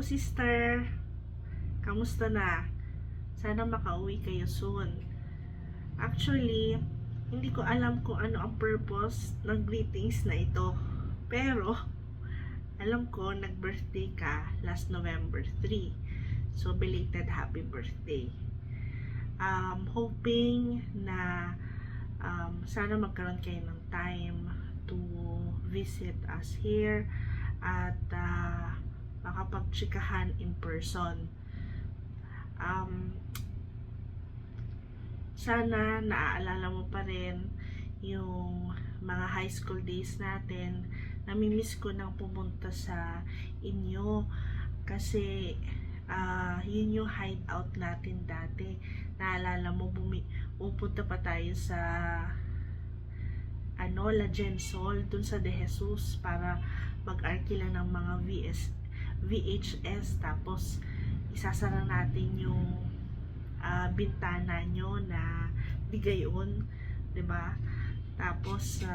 sister. Kamusta na? Sana makauwi kayo soon. Actually, hindi ko alam kung ano ang purpose ng greetings na ito. Pero, alam ko, nag-birthday ka last November 3. So, belated happy birthday. Hoping na sana magkaroon kayo ng time to visit us here at makapagtsikahan in person. Sana naaalala mo pa rin yung mga high school days natin. Namimiss ko nang pumunta sa inyo kasi yun yung hideout natin dati. Naalala mo, pupunta pa tayo sa La Gensol, dun sa De Jesus, para mag-arkila ng mga VHS, tapos isasara natin yung bintana nyo na bigayon, diba? Tapos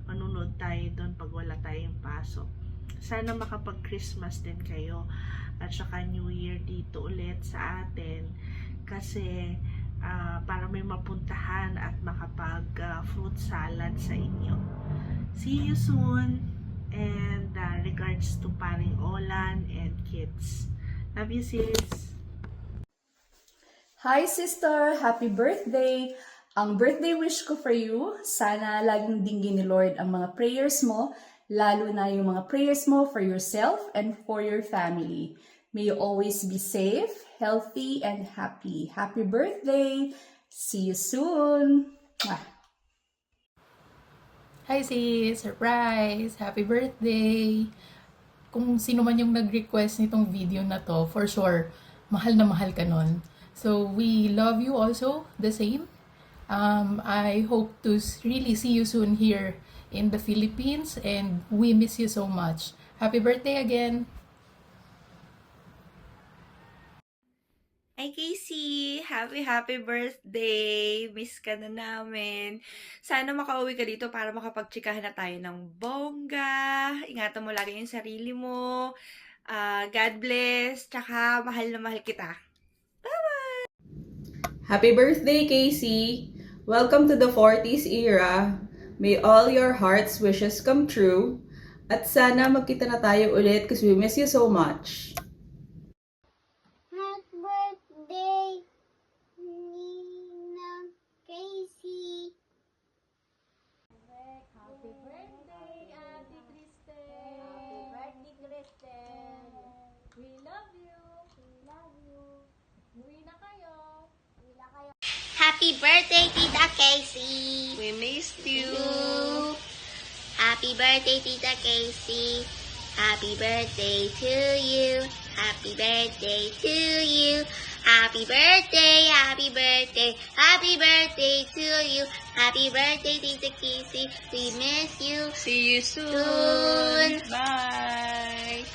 manunod tayo doon pag wala tayong pasok. Sana makapag-Christmas din kayo at saka New Year dito ulit sa atin, kasi para may mapuntahan at makapag fruit salad sa inyo. See you soon, and regards to paring Olan and kids. Love you, sis. Hi sister! Happy birthday! Ang birthday wish ko for you, sana laging dinggin ni Lord ang mga prayers mo, lalo na yung mga prayers mo for yourself and for your family. May you always be safe, healthy, and happy. Happy birthday! See you soon! Hi sis! Surprise! Happy birthday! Kung sino man yung nag-request nitong video na to, for sure, mahal na mahal ka nun. So, we love you also, the same. I hope to really see you soon here in the Philippines, and we miss you so much. Happy birthday again! Hi Casey! Happy birthday! Miss ka na namin. Sana makauwi ka dito para makapagtsikahan na tayo ng bongga. Ingatan mo lagi yung sarili mo. God bless. Tsaka mahal na mahal kita. Bye-bye! Happy birthday, Casey! Welcome to the 40s era. May all your heart's wishes come true. At sana magkita na tayo ulit because we miss you so much. Happy birthday, Nina Casey. Happy birthday, Ate Cristel. Happy birthday, Cristel. We love you. We love you. Uwi na kayo. Uwi na kayo. Happy birthday, Tita Casey. We missed you. Happy birthday, Tita Casey. Happy birthday to you. Happy birthday to you. Happy birthday, happy birthday, happy birthday to you. Happy birthday, Tita Casey. We miss you. See you soon. Bye!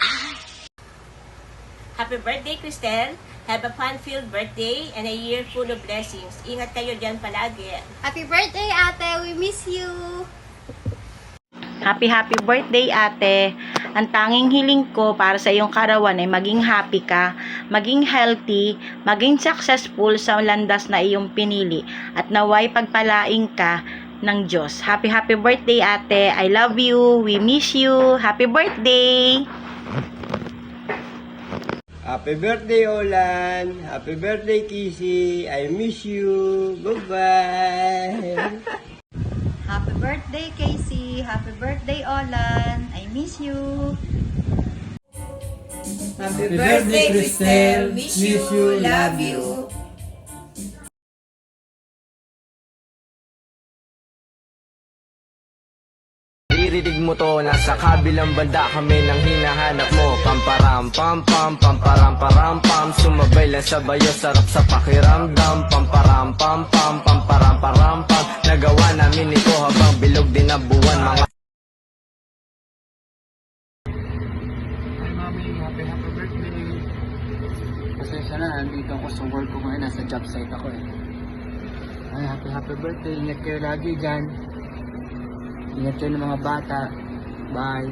Happy birthday, Cristel! Have a fun-filled birthday and a year full of blessings. Ingat kayo dyan palagi. Happy birthday, ate. We miss you. Happy birthday, ate. Ang tanging hiling ko para sa iyong karawan ay maging happy ka, maging healthy, maging successful sa landas na iyong pinili, at naway pagpalaing ka ng Diyos. Happy birthday, ate. I love you. We miss you. Happy birthday! Happy birthday, Olan. Happy birthday, Kissy. I miss you. Bye-bye. Happy birthday, Casey. Happy birthday, Olan. I miss you. Happy birthday, Cristel. Miss you. Love you. Irinig mo to, nasa kabilang banda kami nang hinahanap mo. Pamparam pam pam, pamparam param pam. Sumabay lang sa bayo, sarap sa pakiramdam. Pamparam pam pam, pamparam param pam. Nagawa namin ito habang bilog din ang buwan. Mga Hi mami, happy birthday. Pasensya na, nandito ako sa work ko ngayon, nasa job site ako eh. Ay, happy birthday, ingat kayo lagi dyan. Ingat kayo ng mga bata. Bye.